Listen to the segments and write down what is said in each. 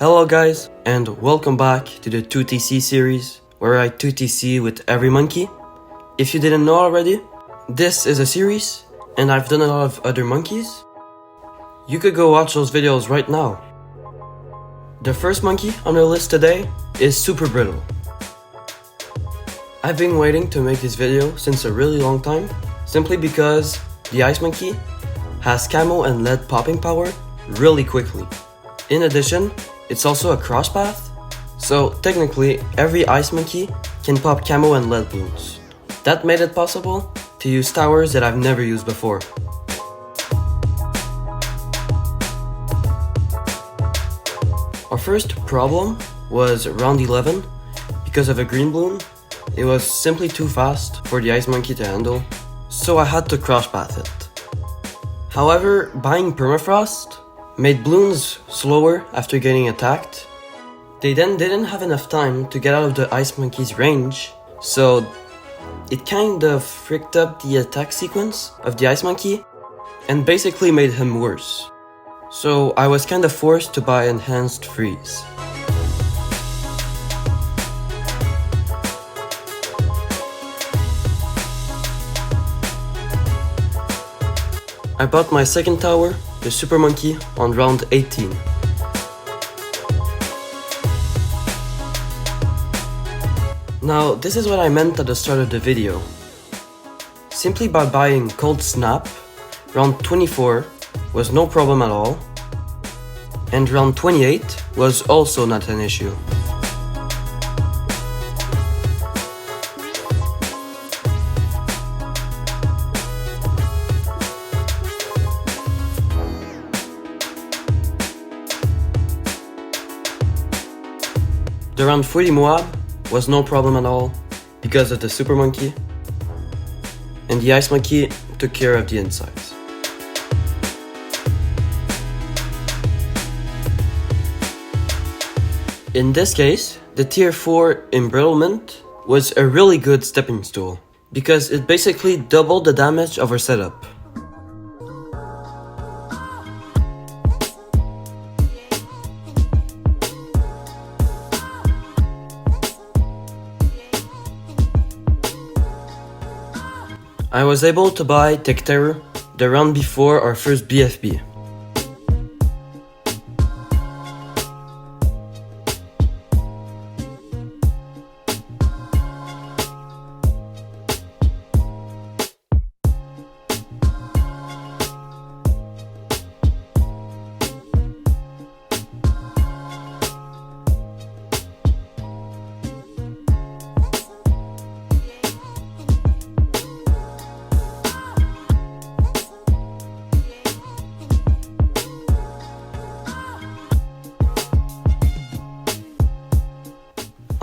Hello guys, and welcome back to the 2TC series, where I 2TC with every monkey. If you didn't know already, this is a series, and I've done a lot of other monkeys. You could go watch those videos right now. The first monkey on our list today is Super Brittle. I've been waiting to make this video since a really long time, simply because the ice monkey has camo and lead popping power really quickly. In addition, it's also a cross path, so technically every ice monkey can pop camo and lead balloons. That made it possible to use towers that I've never used before. Our first problem was round 11. Because of a green balloon, it was simply too fast for the ice monkey to handle, so I had to cross path it. However, buying permafrost made balloons slower after getting attacked. They then didn't have enough time to get out of the ice monkey's range, so it kind of fricked up the attack sequence of the ice monkey and basically made him worse. So I was kind of forced to buy enhanced freeze. I bought my second tower, the Super Monkey, on round 18. Now, this is what I meant at the start of the video. Simply by buying Cold Snap, round 24 was no problem at all, and round 28 was also not an issue. The round 40 Moab was no problem at all because of the Super Monkey, and the Ice Monkey took care of the insides. In this case, the tier 4 Embrittlement was a really good stepping stool because it basically doubled the damage of our setup. I was able to buy Tech Terror the round before our first BFB.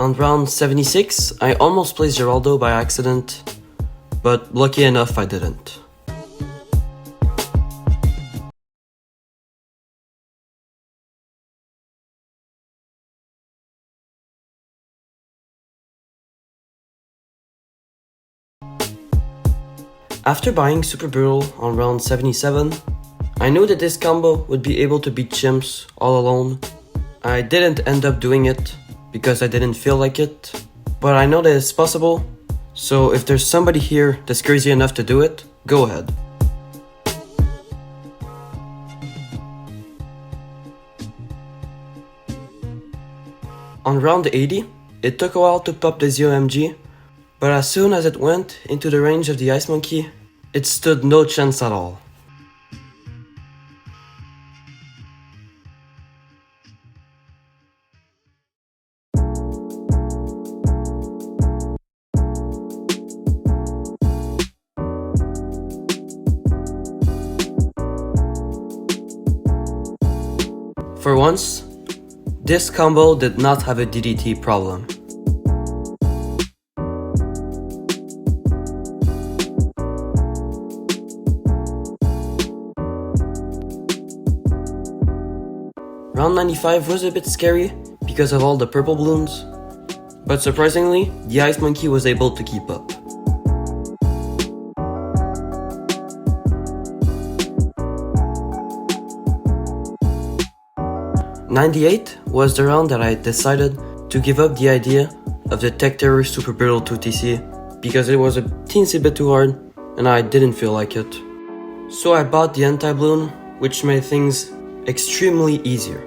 On round 76, I almost placed Geraldo by accident, but lucky enough I didn't. After buying Super Brittle on round 77, I knew that this combo would be able to beat chimps all alone. I didn't end up doing it, because I didn't feel like it, but I know that it's possible, so if there's somebody here that's crazy enough to do it, go ahead. On round 80, it took a while to pop the ZOMG, but as soon as it went into the range of the Ice Monkey, it stood no chance at all. For once, this combo did not have a DDT problem. Round 95 was a bit scary because of all the purple balloons, but surprisingly, the Ice Monkey was able to keep up. 98 was the round that I decided to give up the idea of the Tech Terror Super Brittle 2TC because it was a teensy bit too hard and I didn't feel like it. So I bought the anti-balloon, which made things extremely easier.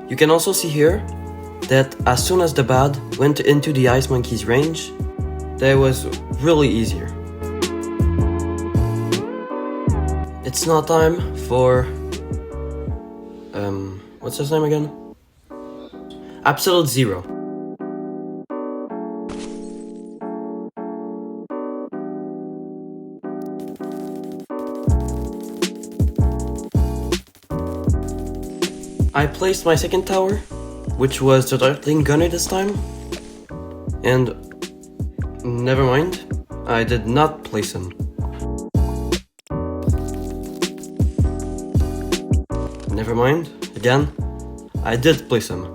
You can also see here that as soon as the bad went into the Ice Monkey's range, that was really easier. It's now time for... what's his name again? Absolute Zero. I placed my second tower, which was the Dartling Gunner this time, and never mind, I did not place him. Never mind, again, I did place him.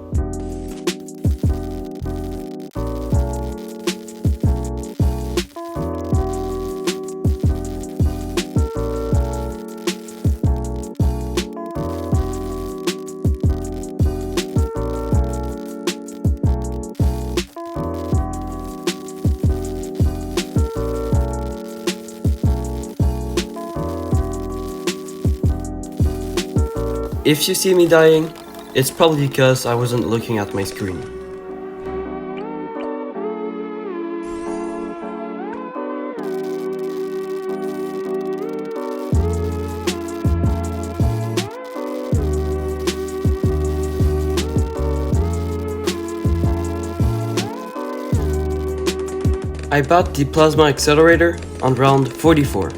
If you see me dying, it's probably because I wasn't looking at my screen. I bought the Plasma Accelerator on round 44.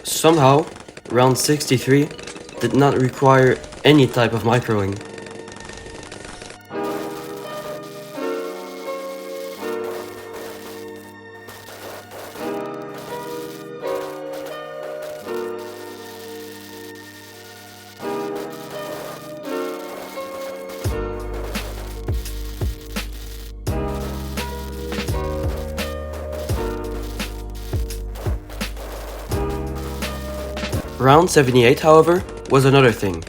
Somehow, round 63 did not require any type of microing. Round 78, however, was another thing.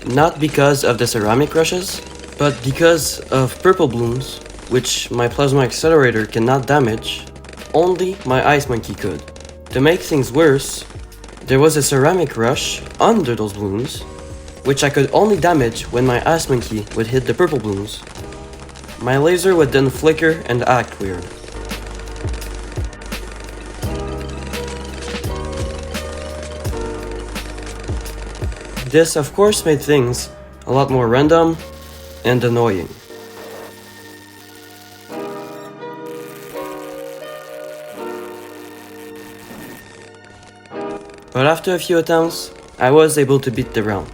Not because of the ceramic rushes, but because of purple blooms, which my Plasma Accelerator cannot damage, only my Ice Monkey could. To make things worse, there was a ceramic rush under those blooms, which I could only damage when my Ice Monkey would hit the purple blooms. My laser would then flicker and act weird. This of course made things a lot more random and annoying. But after a few attempts, I was able to beat the round.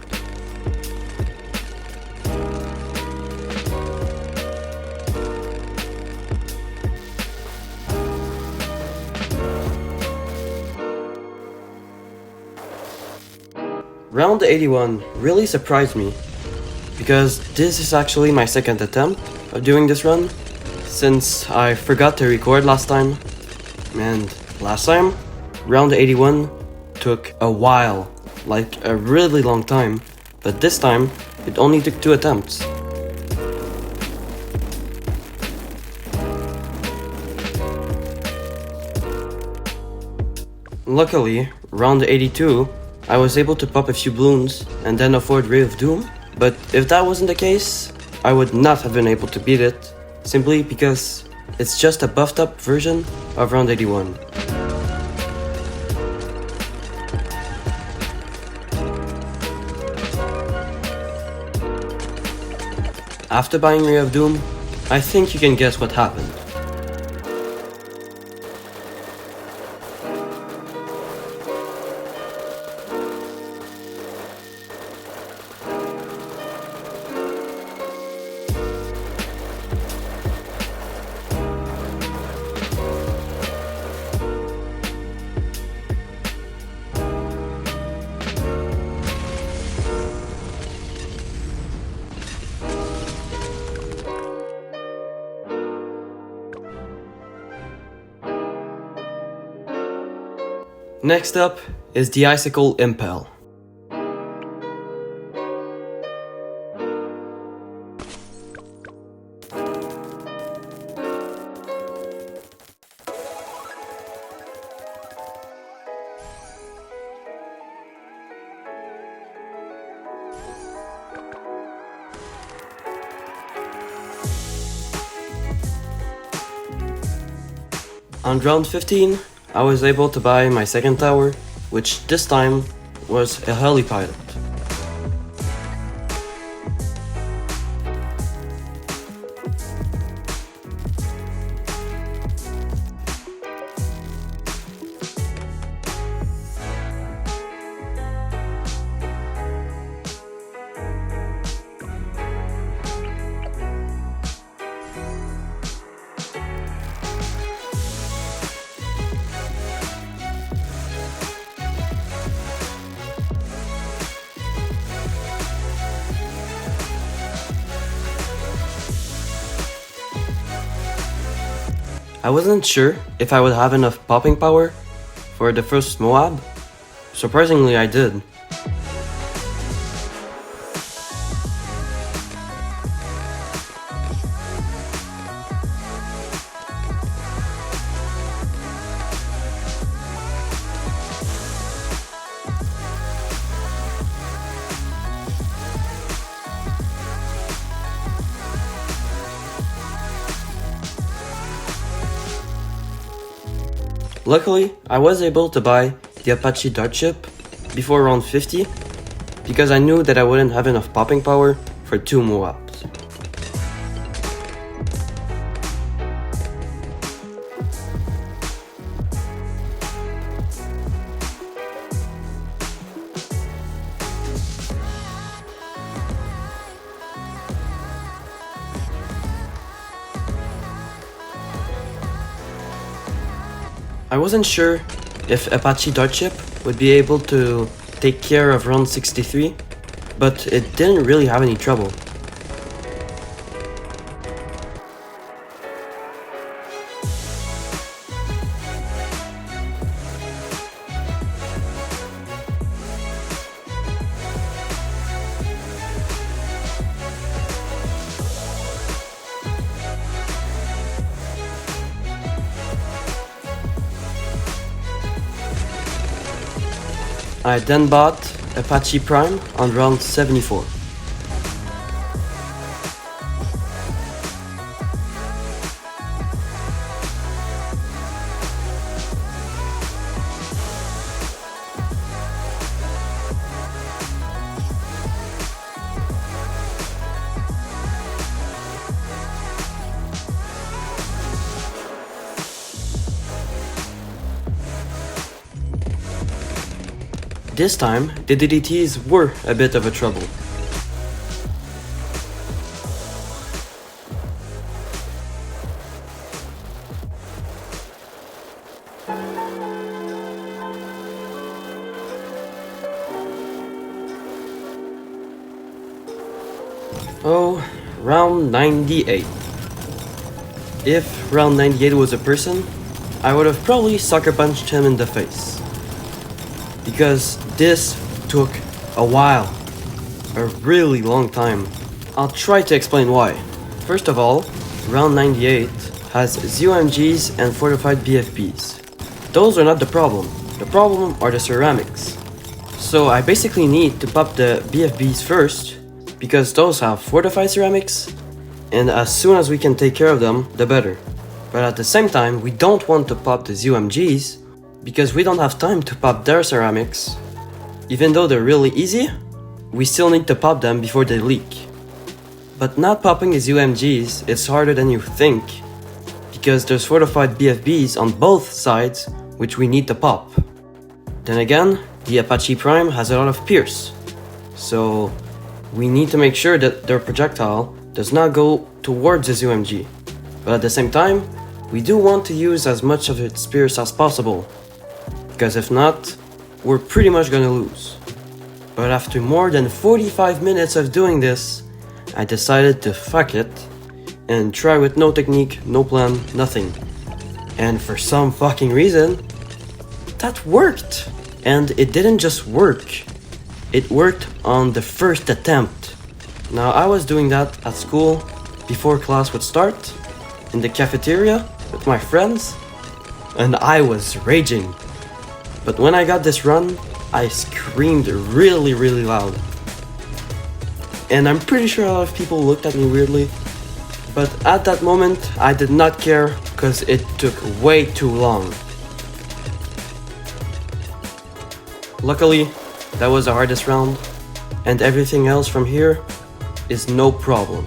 Round 81 really surprised me, because this is actually my second attempt of doing this run, since I forgot to record last time, and last time, round 81 took a while, like a really long time, but this time it only took 2 attempts. Luckily, round 82, I was able to pop a few balloons and then afford Ray of Doom, but if that wasn't the case, I would not have been able to beat it, simply because it's just a buffed up version of round 81. After buying Ray of Doom, I think you can guess what happened. Next up is the Icicle Impel. On round 15, I was able to buy my second tower, which this time was a helipilot. I wasn't sure if I would have enough popping power for the first Moab. Surprisingly, I did. Luckily, I was able to buy the Apache dart ship before round 50 because I knew that I wouldn't have enough popping power for 2 Moabs. I wasn't sure if Apache dart ship would be able to take care of round 63, but it didn't really have any trouble. I then bought Apache Prime on round 74. This time, the DDTs were a bit of a trouble. Oh, round 98. If round 98 was a person, I would have probably sucker punched him in the face. Because this took a while, a really long time. I'll try to explain why. First of all, round 98 has ZOMGs and fortified BFBs. Those are not the problem. The problem are the ceramics. So I basically need to pop the BFBs first, because those have fortified ceramics, and as soon as we can take care of them, the better. But at the same time, we don't want to pop the ZOMGs, because we don't have time to pop their ceramics. Even though they're really easy, we still need to pop them before they leak. But not popping the ZOMGs is harder than you think, because there's fortified BFBs on both sides which we need to pop. Then again, the Apache Prime has a lot of pierce, so we need to make sure that their projectile does not go towards the ZOMG. But at the same time, we do want to use as much of its pierce as possible, because if not, we're pretty much gonna lose. But after more than 45 minutes of doing this, I decided to fuck it and try with no technique, no plan, nothing. And for some fucking reason, that worked! And it didn't just work, it worked on the first attempt. Now I was doing that at school before class would start, in the cafeteria with my friends, and I was raging. But when I got this run, I screamed really loud. And I'm pretty sure a lot of people looked at me weirdly, but at that moment I did not care because it took way too long. Luckily, that was the hardest round, and everything else from here is no problem.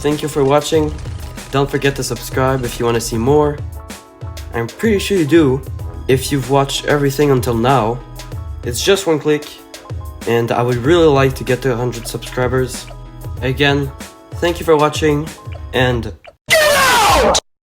Thank you for watching. Don't forget to subscribe if you want to see more. I'm pretty sure you do if you've watched everything until now. It's just one click, and I would really like to get to 100 subscribers. Again, thank you for watching, and